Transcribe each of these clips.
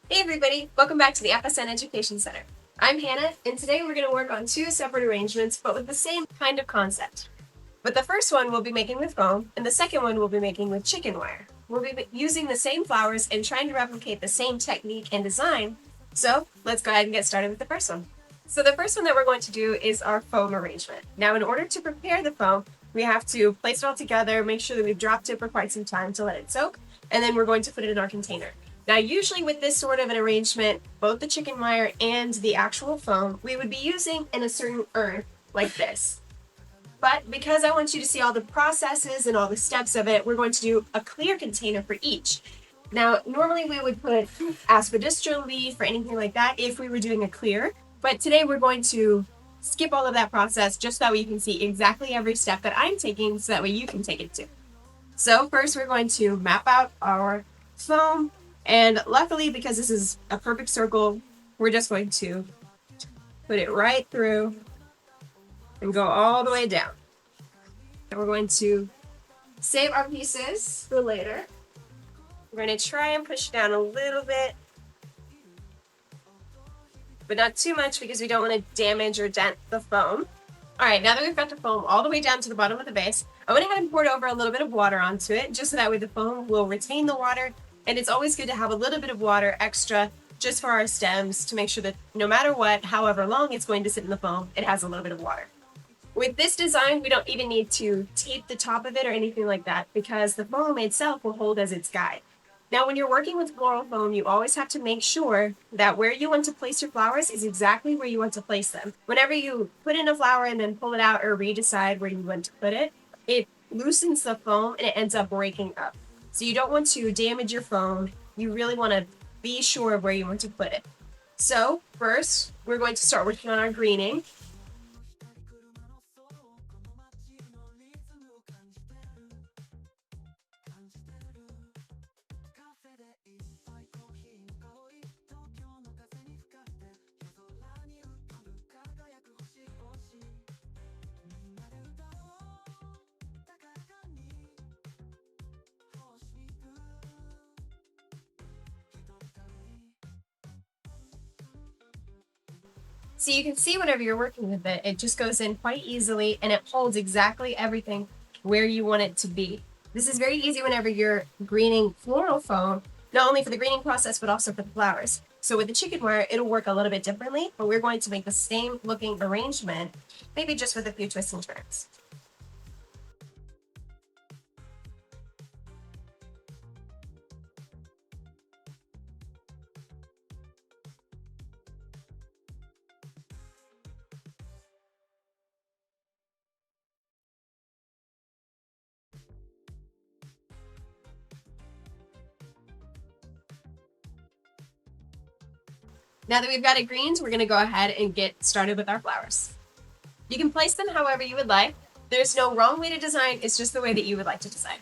Hey everybody, welcome back to the FSN Education Center. I'm Hannah, and today we're going to work on two separate arrangements, but with the same kind of concept. But the first one we'll be making with foam, and the second one we'll be making with chicken wire. We'll be using the same flowers and trying to replicate the same technique and design. So let's go ahead and get started with the first one. So the first one that we're going to do is our foam arrangement. Now in order to prepare the foam, we have to place it all together, make sure that we've dropped it for quite some time to let it soak, and then we're going to put it in our container. Now, usually with this sort of an arrangement, both the chicken wire and the actual foam, we would be using in a certain urn like this. But because I want you to see all the processes and all the steps of it, we're going to do a clear container for each. Now, normally we would put aspidistra leaf or anything like that if we were doing a clear, but today we're going to skip all of that process just so that you can see exactly every step that I'm taking so that way you can take it too. So first we're going to map out our foam, and luckily because this is a perfect circle, we're just going to put it right through and go all the way down. And we're going to save our pieces for later. We're going to try and push down a little bit, but not too much because we don't want to damage or dent the foam. All right, now that we've got the foam all the way down to the bottom of the base, I went ahead and poured over a little bit of water onto it, just so that way the foam will retain the water. And it's always good to have a little bit of water extra just for our stems to make sure that no matter what, however long it's going to sit in the foam, it has a little bit of water. With this design, we don't even need to tape the top of it or anything like that because the foam itself will hold as its guide. Now, when you're working with floral foam, you always have to make sure that where you want to place your flowers is exactly where you want to place them. Whenever you put in a flower and then pull it out or redecide where you want to put it, it loosens the foam and it ends up breaking up. So you don't want to damage your foam. You really want to be sure of where you want to put it. So first, we're going to start working on our greening. So you can see whenever you're working with it, it just goes in quite easily and it holds exactly everything where you want it to be. This is very easy whenever you're greening floral foam, not only for the greening process, but also for the flowers. So with the chicken wire, it'll work a little bit differently, but we're going to make the same looking arrangement, maybe just with a few twists and turns. Now that we've got it greened, we're going to go ahead and get started with our flowers. You can place them however you would like. There's no wrong way to design, it's just the way that you would like to design.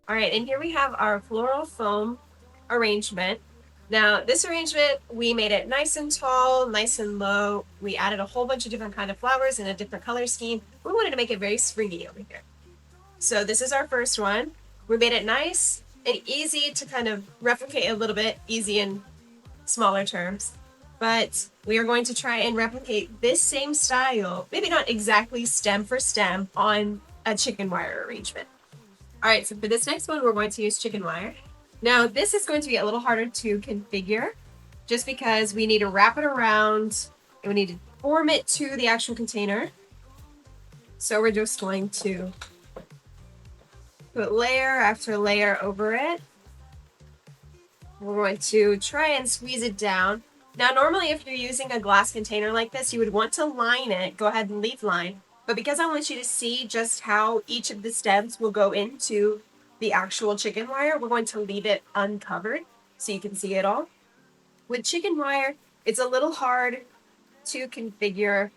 All right, and here we have our floral foam arrangement. Now, this arrangement, we made it nice and tall, nice and low. We added a whole bunch of different kind of flowers in a different color scheme. We wanted to make it very springy over here. So this is our first one. We made it nice and easy to kind of replicate a little bit, easy in smaller terms. But we are going to try and replicate this same style, maybe not exactly stem for stem, on a chicken wire arrangement. All right, so for this next one, we're going to use chicken wire. Now, this is going to be a little harder to configure just because we need to wrap it around and we need to form it to the actual container. So we're just going to put layer after layer over it. We're going to try and squeeze it down. Now, normally if you're using a glass container like this, you would want to line it. Go ahead and leaf line. But because I want you to see just how each of the stems will go into the actual chicken wire, we're going to leave it uncovered so you can see it all. With chicken wire, it's a little hard to configure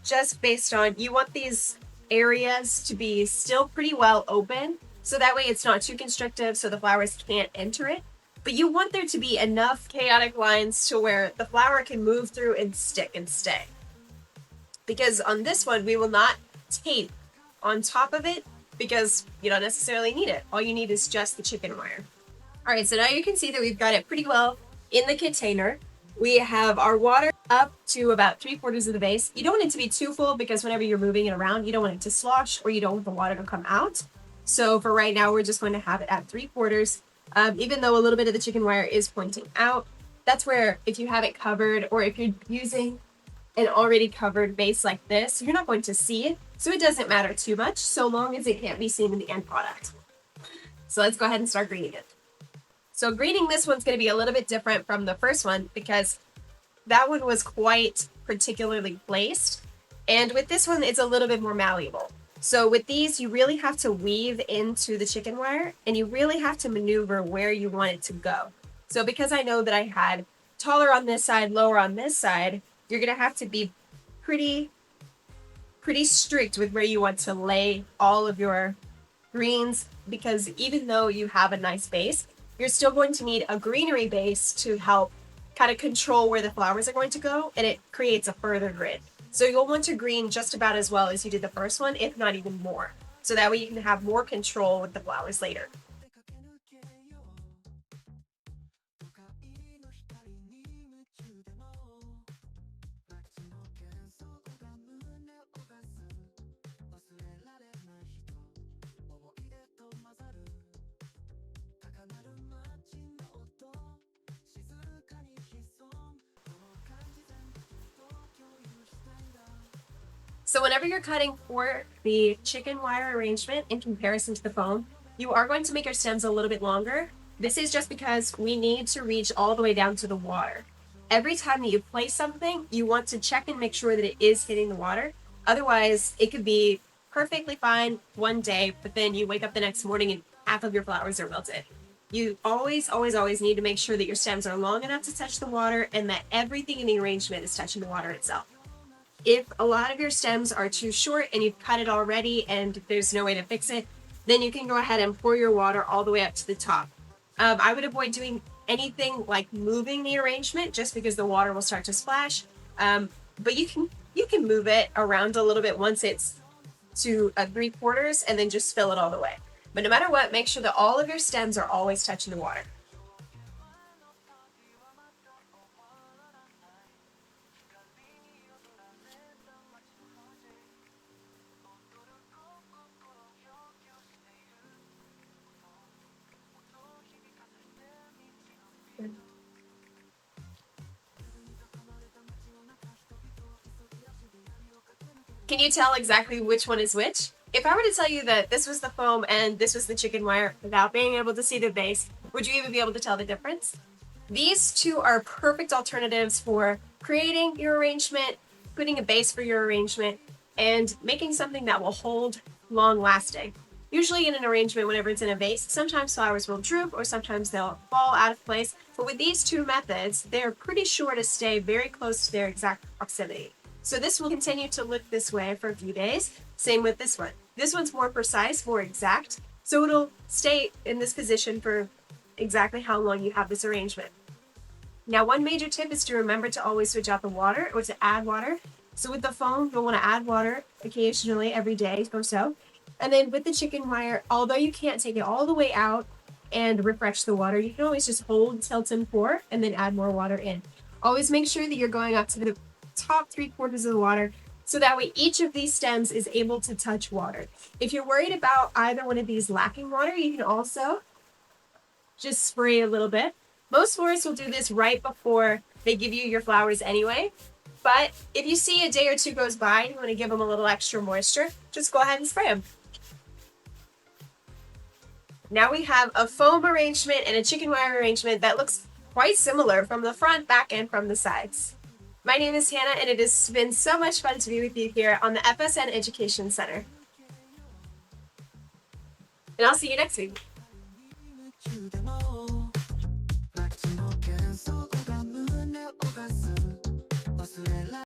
just based on, you want these areas to be still pretty well open, so that way it's not too constrictive so the flowers can't enter it. But you want there to be enough chaotic lines to where the flower can move through and stick and stay. Because on this one, we will not tape on top of it because you don't necessarily need it. All you need is just the chicken wire. All right, so now you can see that we've got it pretty well in the container. We have our water up to about 3/4 of the base. You don't want it to be too full because whenever you're moving it around, you don't want it to slosh or you don't want the water to come out. So for right now, we're just going to have it at 3/4. Even though a little bit of the chicken wire is pointing out, that's where if you have it covered or if you're using an already covered base like this, you're not going to see it. So it doesn't matter too much so long as it can't be seen in the end product. So let's go ahead and start greening it. So greening this one's going to be a little bit different from the first one because that one was quite particularly placed. And with this one, it's a little bit more malleable. So with these, you really have to weave into the chicken wire and you really have to maneuver where you want it to go. So because I know that I had taller on this side, lower on this side, you're going to have to be pretty strict with where you want to lay all of your greens, because even though you have a nice base, you're still going to need a greenery base to help kind of control where the flowers are going to go, and it creates a further grid. So you'll want to green just about as well as you did the first one, if not even more. So that way you can have more control with the flowers later. So whenever you're cutting for the chicken wire arrangement in comparison to the foam, you are going to make your stems a little bit longer. This is just because we need to reach all the way down to the water. Every time that you place something, you want to check and make sure that it is hitting the water. Otherwise, it could be perfectly fine one day, but then you wake up the next morning and half of your flowers are wilted. You always need to make sure that your stems are long enough to touch the water and that everything in the arrangement is touching the water itself. If a lot of your stems are too short and you've cut it already and there's no way to fix it, then you can go ahead and pour your water all the way up to the top. I would avoid doing anything like moving the arrangement just because the water will start to splash. But you can move it around a little bit once it's to 3/4 and then just fill it all the way. But no matter what, make sure that all of your stems are always touching the water. Can you tell exactly which one is which? If I were to tell you that this was the foam and this was the chicken wire without being able to see the base, would you even be able to tell the difference? These two are perfect alternatives for creating your arrangement, putting a base for your arrangement, and making something that will hold long lasting. Usually in an arrangement, whenever it's in a vase, sometimes flowers will droop or sometimes they'll fall out of place. But with these two methods, they're pretty sure to stay very close to their exact proximity. So this will continue to look this way for a few days. Same with this one. This one's more precise, more exact. So it'll stay in this position for exactly how long you have this arrangement. Now, one major tip is to remember to always switch out the water or to add water. So with the foam, you'll want to add water occasionally every day or so. And then with the chicken wire, although you can't take it all the way out and refresh the water, you can always just hold, tilt, and pour, and then add more water in. Always make sure that you're going up to the top 3/4 of the water, so that way each of these stems is able to touch water. If you're worried about either one of these lacking water, you can also just spray a little bit. Most florists will do this right before they give you your flowers anyway. But if you see a day or two goes by and you want to give them a little extra moisture, just go ahead and spray them. Now we have a foam arrangement and a chicken wire arrangement that looks quite similar from the front, back, and from the sides. My name is Hannah, and it has been so much fun to be with you here on the FSN Education Center. And I'll see you next week.